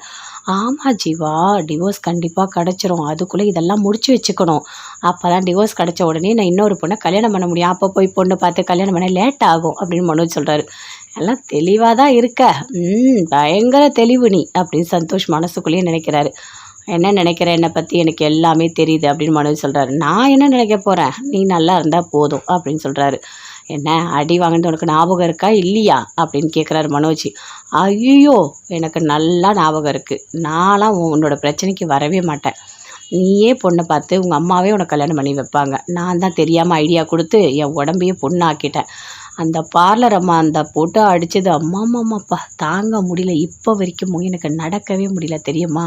ஆமாம் ஜீவா, டிவோர்ஸ் கண்டிப்பாக கிடச்சிரும், அதுக்குள்ளே இதெல்லாம் முடிச்சு வச்சுக்கணும், அப்போ தான் டிவோர்ஸ் கிடச்ச உடனே நான் இன்னொரு பொண்ணை கல்யாணம் பண்ண முடியும், அப்போ போய் பொண்ணு பார்த்து கல்யாணம் பண்ண லேட் ஆகும் அப்படின்னு மனோஜ் சொல்கிறாரு. எல்லாம் தெளிவாக தான் இருக்க, பயங்கர தெளிவு நீ அப்படின்னு சந்தோஷ் மனசுக்குள்ளேயே நினைக்கிறாரு. என்ன நினைக்கிற, என்னை பற்றி எனக்கு எல்லாமே தெரியுது அப்படின்னு மனோஜ் சொல்கிறாரு. நான் என்ன நினைக்க போகிறேன், நீ நல்லா இருந்தால் போதும் அப்படின்னு சொல்கிறாரு. என்ன அடி வாங்கிட்டு உனக்கு ஞாபகம் இருக்கா இல்லையா அப்படின்னு கேட்குறாரு மனோஜ். ஐயோ எனக்கு நல்லா ஞாபகம் இருக்குது, நான்லாம் உன்னோட பிரச்சனைக்கு வரவே மாட்டேன், நீயே பொண்ணை பார்த்து உங்கள் அம்மாவே உனக்கு கல்யாணம் பண்ணி வைப்பாங்க, நான் தான் தெரியாமல் ஐடியா கொடுத்து என் உடம்பையே பொண்ணாக்கிட்டேன், அந்த பார்லர் அம்மா அந்த போட்டு அடித்தது அம்மாப்பா தாங்க முடியல, இப்போ வரைக்கும் எனக்கு நடக்கவே முடியல தெரியுமா,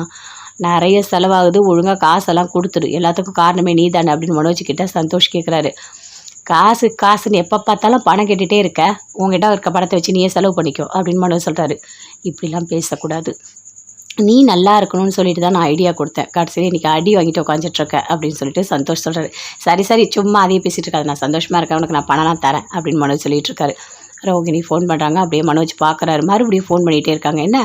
நிறைய செலவாகுது, ஒழுங்காக காசெல்லாம் கொடுத்துரு, எல்லாத்துக்கும் காரணமே நீ தானே அப்படின்னு மனோஜ் கிட்ட சந்தோஷ் கேட்குறாரு. காசுன்னு எப்போ பார்த்தாலும் பணம் கேட்டுகிட்டே இருக்க, உங்ககிட்ட இருக்க பணத்தை வச்சு நீயே செலவு பண்ணிக்கோ அப்படின்னு மனோஜ் சொல்கிறாரு. இப்படிலாம் பேசக்கூடாது, நீ நல்லா இருக்கணும்னு சொல்லிட்டு தான் நான் ஐடியா கொடுத்தேன், கடைசியில் இன்றைக்கி அடி வாங்கிட்டு உட்காந்துட்ருக்கேன் அப்படின்னு சொல்லிட்டு சந்தோஷ் சொல்கிறாரு. சரி சும்மா அதையே பேசிகிட்டு இருக்காது, நான் சந்தோஷமாக இருக்கேன், உனக்கு நான் பணம்லாம் தரேன் அப்படின்னு மனோஜ் சொல்லிகிட்டு இருக்காரு. ரோகிணி ஃபோன் பண்ணுறாங்க, அப்படியே மனோஜ் பார்க்குறாரு, மறுபடியும் ஃபோன் பண்ணிகிட்டே இருக்காங்க. என்ன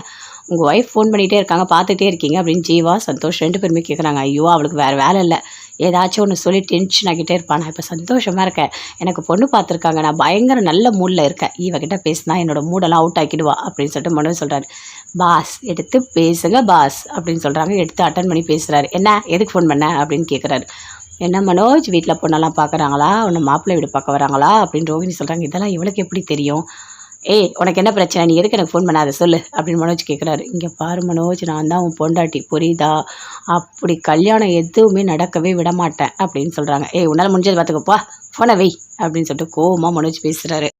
உங்கள் ஒய்ஃப் ஃபோன் பண்ணிகிட்டே இருக்காங்க, பார்த்துட்டே இருக்கீங்க அப்படின்னு ஜீவா சந்தோஷ் 2 பேருமே கேட்குறாங்க. ஐயோ அவளுக்கு வேறு வேலை இல்லை, ஏதாச்சும் ஒன்று சொல்லி டென்ஷன் ஆகிட்டே இருப்பான், நான் இப்போ சந்தோஷமாக இருக்கேன், எனக்கு பொண்ணு பார்த்துருக்காங்க, நான் பயங்கர நல்ல மூடில் இருக்கேன், இவகிட்ட பேசினா என்னோடய மூடெல்லாம் அவுட் ஆக்கிடுவா அப்படின்னு சொல்லிட்டு மனோஜ் சொல்கிறாரு. பாஸ் எடுத்து பேசுங்க பாஸ் அப்படின்னு சொல்கிறாங்க. எடுத்து அட்டன் பண்ணி பேசுகிறாரு. என்ன எதுக்கு ஃபோன் பண்ண அப்படின்னு கேட்குறாரு. என்ன மனோஜ் வீட்டில் பொண்ணெல்லாம் பார்க்குறாங்களா, உன்னை மாப்பிள்ளை வீடு பார்க்க வராங்களா அப்படின்னு ரோகிணி சொல்கிறாங்க. இதெல்லாம் இவளுக்கு எப்படி தெரியும், ஏய் உனக்கு என்ன பிரச்சனை, நீ எதுக்கு எனக்கு ஃபோன் பண்ணாத சொல்லு அப்படின்னு மனோஜ் கேட்குறாரு. இங்கே பாரு மனோஜ், நான் தான் உன் பொண்டாட்டி புரியுதா, அப்படி கல்யாணம் எதுவுமே நடக்கவே விட மாட்டேன் அப்படின்னு சொல்கிறாங்க. ஏய் உன்னால் முடிஞ்சது பார்த்துக்கப்பா, ஃபோனை வை அப்படின்னு சொல்லிட்டு கோவமாக மனோஜ் பேசுகிறாரு.